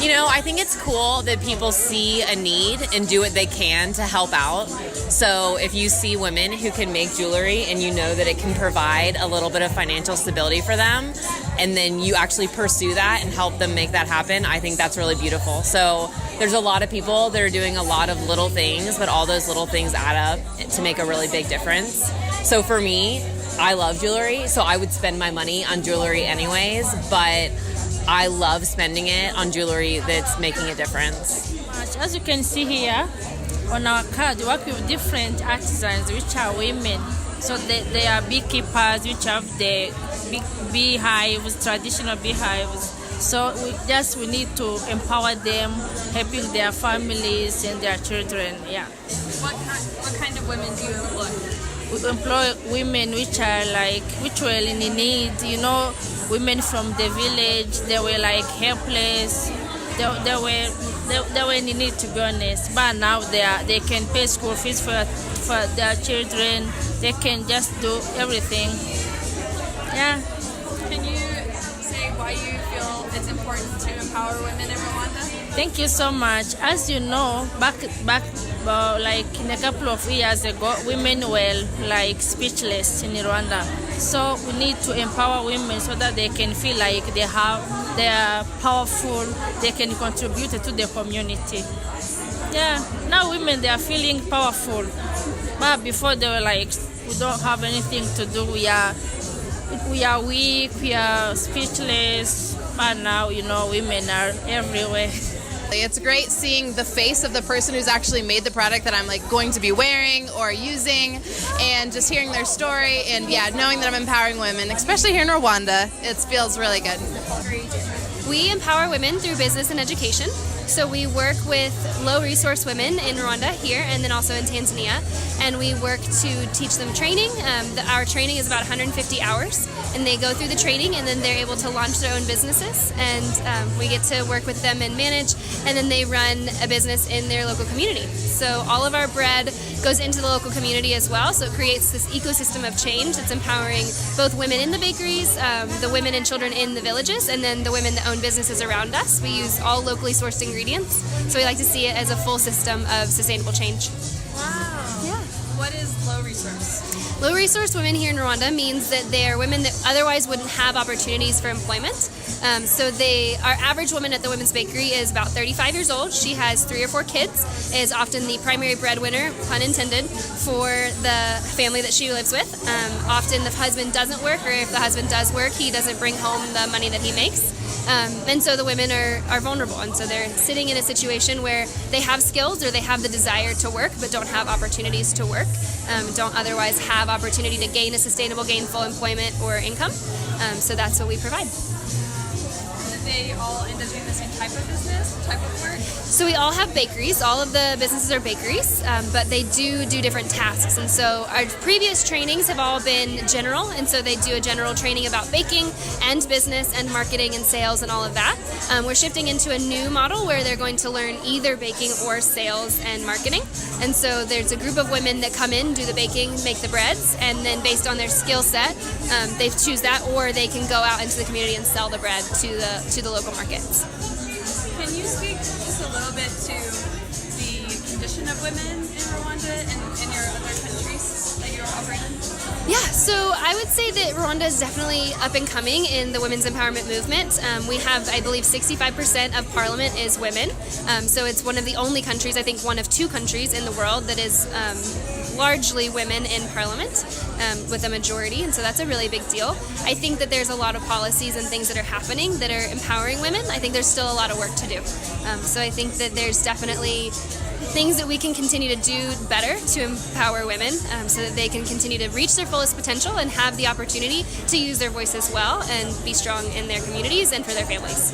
I think it's cool that people see a need and do what they can to help out. So if you see women who can make jewelry and you know that it can provide a little bit of financial stability for them, and then you actually pursue that and help them make that happen, I think that's really beautiful. So there's a lot of people that are doing a lot of little things, but all those little things add up to make a really big difference. So for me, I love jewelry, so I would spend my money on jewelry anyways, but I love spending it on jewelry that's making a difference. As you can see here on our card, we work with different artisans which are women. So they are beekeepers which have the big beehives, traditional beehives. So we need to empower them, helping their families and their children. Yeah. What kind of women do you employ? We employ women which were in need, women from the village. They were like helpless. They were in need, to be honest. But now they can pay school fees for their children. They can just do everything. Yeah. Can you say why you feel it's important to empower women in Rwanda? Thank you so much. As you know, back like in a couple of years ago, women were like speechless in Rwanda. So we need to empower women so that they can feel like they are powerful, they can contribute to the community. Yeah, now women, they are feeling powerful. But before they were like, we don't have anything to do, we are weak, we are speechless. But now, women are everywhere. It's great seeing the face of the person who's actually made the product that I'm going to be wearing or using, and just hearing their story, and knowing that I'm empowering women, especially here in Rwanda. It feels really good. We empower women through business and education. So we work with low-resource women in Rwanda here and then also in Tanzania, and we work to teach them training. Our training is about 150 hours, and they go through the training and then they're able to launch their own businesses, and we get to work with them and manage, and then they run a business in their local community. So all of our bread goes into the local community as well, so it creates this ecosystem of change that's empowering both women in the bakeries, the women and children in the villages, and then the women that own businesses around us. We use all locally sourced ingredients, so we like to see it as a full system of sustainable change. Wow. Yeah. What is low resource? Low resource women here in Rwanda means that they are women that otherwise wouldn't have opportunities for employment. Our average woman at the Women's Bakery is about 35 years old. She has 3 or 4 kids, is often the primary breadwinner, pun intended, for the family that she lives with. Often the husband doesn't work, or if the husband does work, he doesn't bring home the money that he makes. And so the women are vulnerable, and so they're sitting in a situation where they have skills or they have the desire to work but don't have opportunities to work, don't otherwise have opportunity to gain a sustainable, gainful employment or income. So that's what we provide. Do they all end up doing the same type of business, type of work? So we all have bakeries. All of the businesses are bakeries, but they do different tasks. And so our previous trainings have all been general, and so they do a general training about baking and business and marketing and sales and all of that. We're shifting into a new model where they're going to learn either baking or sales and marketing. And so there's a group of women that come in, do the baking, make the breads, and then based on their skill set, they choose that, or they can go out into the community and sell the bread to the local markets. Can you speak just a little bit to the condition of women in Rwanda and in your other countries that you operate in? Yeah, so I would say that Rwanda is definitely up and coming in the women's empowerment movement. We have, I believe, 65% of parliament is women. So it's one of the only countries, I think one of 2 countries in the world that is largely women in parliament, with a majority, and so that's a really big deal. I think that there's a lot of policies and things that are happening that are empowering women. I think there's still a lot of work to do. So I think that there's definitely things that we can continue to do better to empower women, so that they can continue to reach their fullest potential and have the opportunity to use their voice as well and be strong in their communities and for their families.